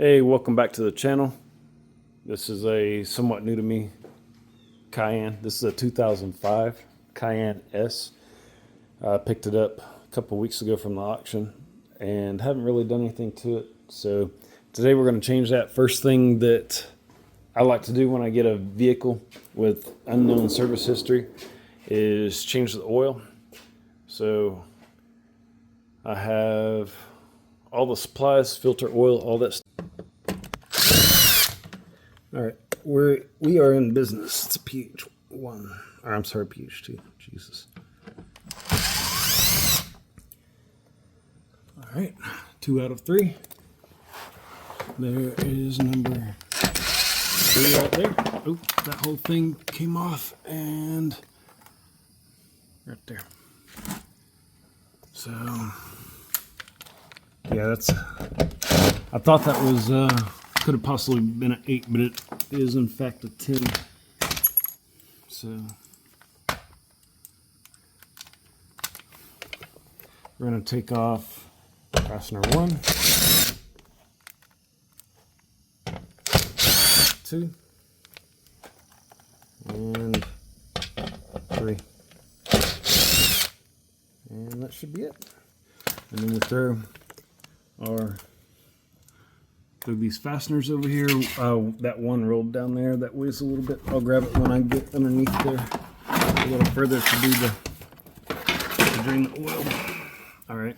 Hey, welcome back to the channel. This is a somewhat new to me Cayenne. This is a 2005 Cayenne S. I picked it up a couple weeks ago from the auction and haven't really done anything to it. So today we're going to change that. First thing that I like to do when I get a vehicle with unknown service history is change the oil. So I have all the supplies, filter, oil, all that stuff. All right, we are in business. It's a PH1, or I'm sorry, PH2. Jesus. All right, 2 out of 3. There is number 3 right there. Oh, that whole thing came off, and right there. So, yeah, that's. I thought that was. Could have possibly been an 8, but it is in fact a 10. So we're going to take off fastener 1, 2, and 3. And that should be it. And then we throw these fasteners over here. That one rolled down there. That weighs a little bit. I'll grab it when I get underneath there a little further to do to drain the oil. All right.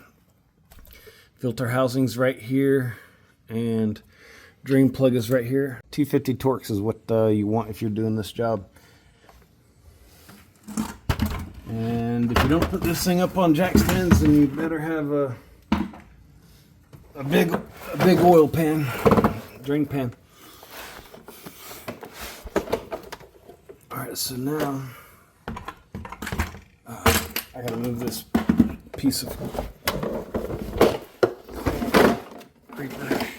Filter housing's right here, and drain plug is right here. T50 Torx is what you want if you're doing this job. And if you don't put this thing up on jack stands, then you better have a big oil pan, drain pan. All right, so now I gotta move this piece of right back.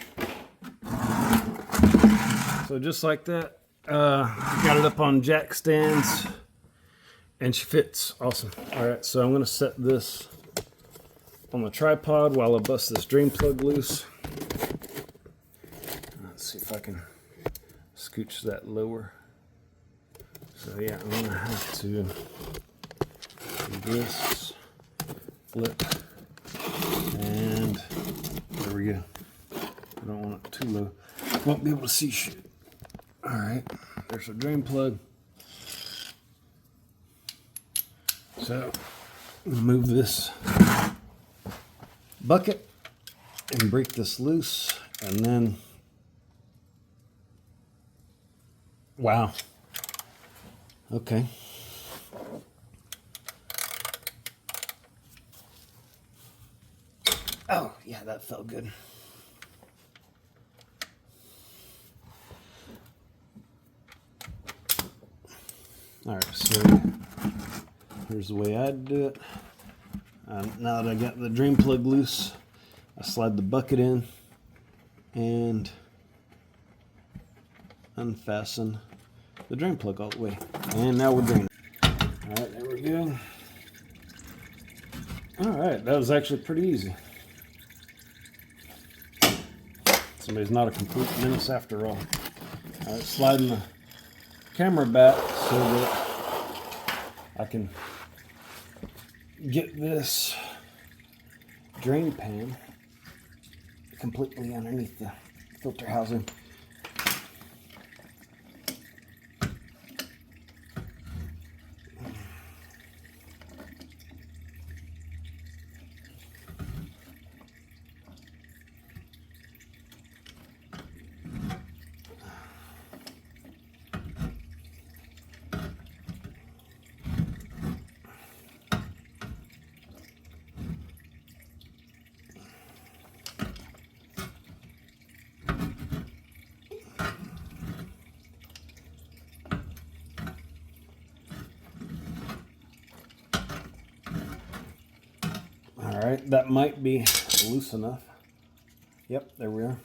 So just like that, got it up on jack stands, and she fits. Awesome. All right, so I'm gonna set this on the tripod while I bust this drain plug loose. Let's see if I can scooch that lower. So yeah, I'm gonna have to do this, flip, and there we go. I don't want it too low. Won't be able to see shit. All right, there's our drain plug. So I'm gonna move this bucket and break this loose, and then wow, okay, oh yeah, that felt good. All right, so here's the way I'd do it. Now that I got the drain plug loose, I slide the bucket in and unfasten the drain plug all the way. And now we're draining. All right, there we go. All right, that was actually pretty easy. Somebody's not a complete menace after all. All right, sliding the camera back so that I can get this drain pan completely underneath the filter housing. All right, that might be loose enough. Yep, there we are.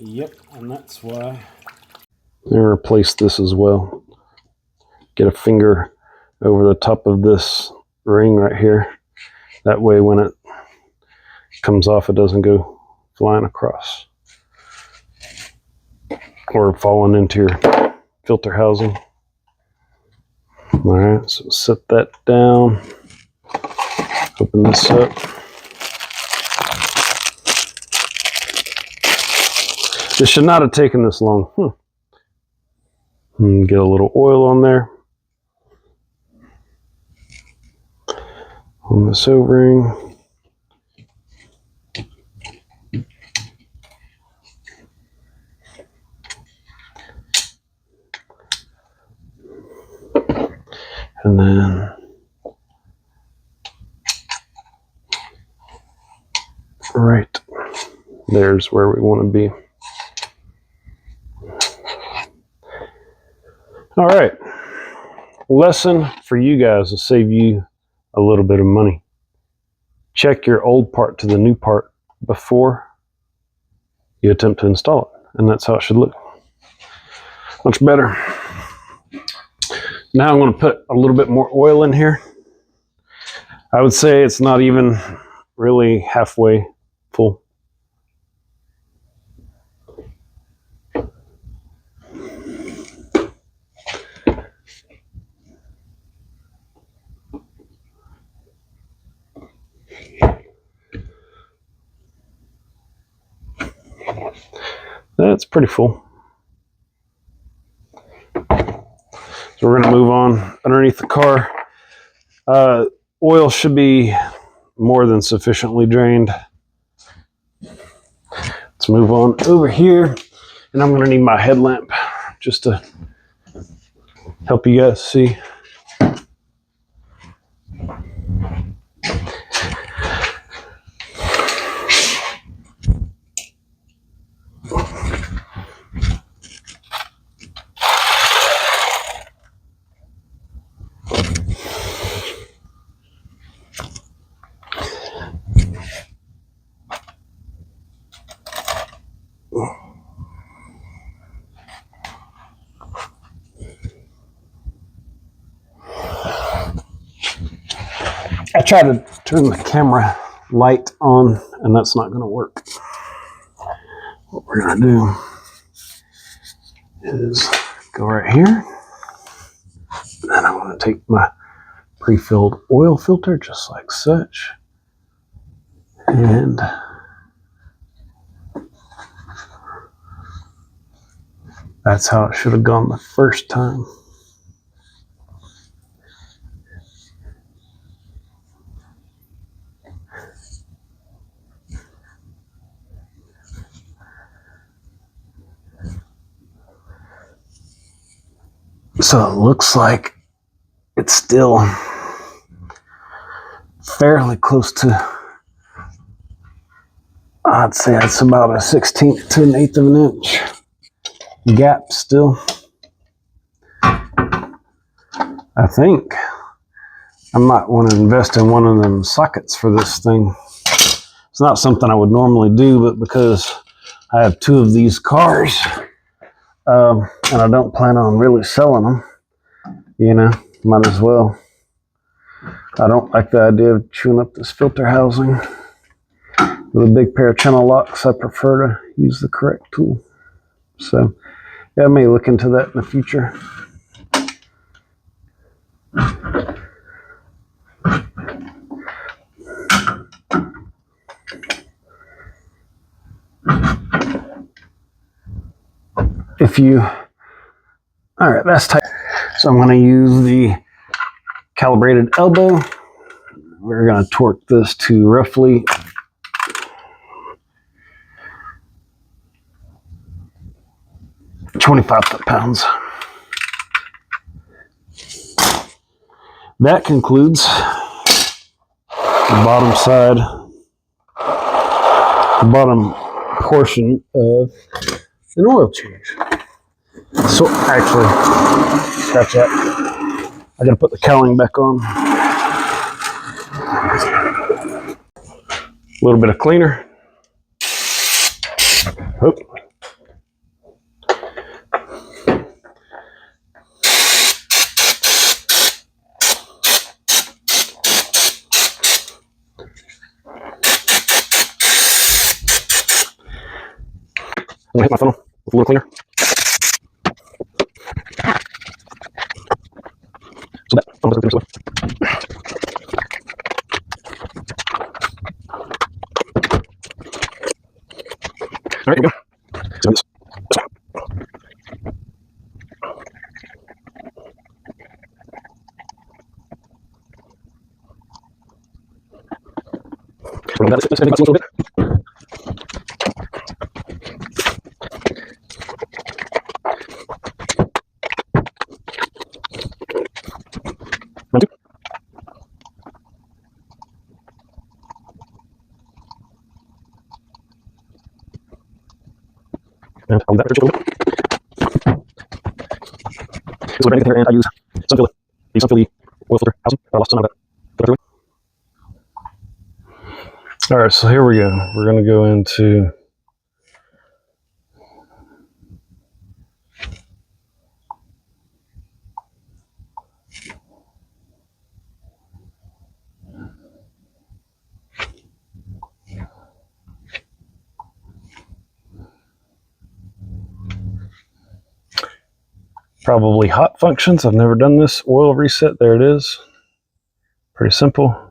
Yep, and that's why. And replace this as well. Get a finger over the top of this ring right here. That way when it comes off, it doesn't go flying across or falling into your filter housing. All right, so set that down. Open this up. This should not have taken this long. And get a little oil on there. On this O-ring. And then right there's where we want to be. All right, lesson for you guys to save you a little bit of money. Check your old part to the new part before you attempt to install it, and that's how it should look. Much better. Now I'm going to put a little bit more oil in here. I would say it's not even really halfway full. That's pretty full. So we're going to move on underneath the car. Oil should be more than sufficiently drained. Let's move on over here. And I'm going to need my headlamp just to help you guys see. I tried to turn the camera light on, and that's not going to work. What we're going to do is go right here, and I'm going to take my pre-filled oil filter just like such, and that's how it should have gone the first time. So it looks like it's still fairly close to, I'd say it's about a 1/16 to an 1/8 of an inch gap still. I think I might want to invest in one of them sockets for this thing. It's not something I would normally do, but because I have 2 of these cars, and I don't plan on really selling them, you know, might as well. I don't like the idea of chewing up this filter housing. With a big pair of channel locks, I prefer to use the correct tool. So, yeah, I may look into that in the future. All right, that's tight. So I'm going to use the calibrated elbow. We're going to torque this to roughly 25 foot-pounds. That concludes the bottom side, the bottom portion of an oil change. So actually, scratch that. I gotta put the cowling back on. A little bit of cleaner. Oop. I'm gonna hit my funnel with a little cleaner. So that funnel doesn't go through this way. All right, here we go. So this way. We're gonna let this thing a little bit. Round two. And I'll leave that for just a little bit. This is what I bring it here, and I use some Phillips. Use some Phillips oil filter housing. I lost some of that filter fluid. All right, so here we go. We're going to go into probably hot functions. I've never done this. Oil reset, there it is. Pretty simple.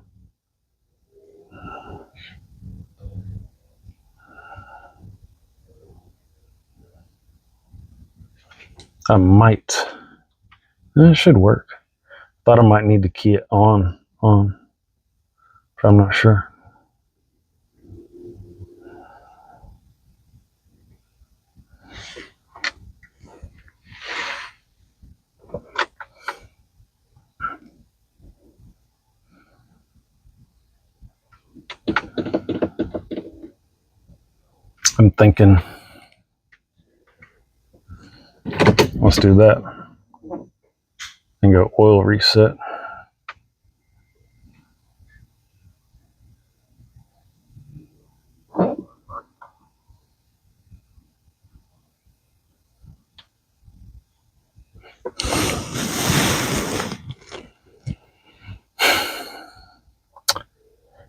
I might. It should work. Thought I might need to key it on, but I'm not sure. I'm thinking, let's do that and go oil reset.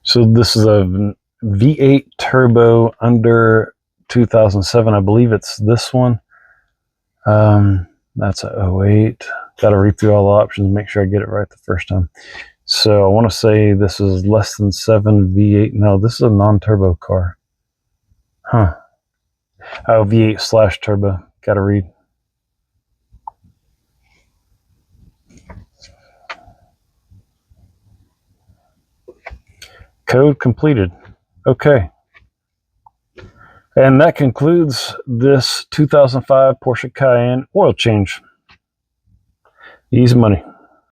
So this is a V8 turbo under 2007. I believe it's this one. That's a 08. Got to read through all the options and make sure I get it right the first time. So I want to say this is less than 7 V8. No, this is a non-turbo car. Huh. Oh, V8 / turbo. Got to read. Code completed. Okay. And that concludes this 2005 Porsche Cayenne oil change. Easy money.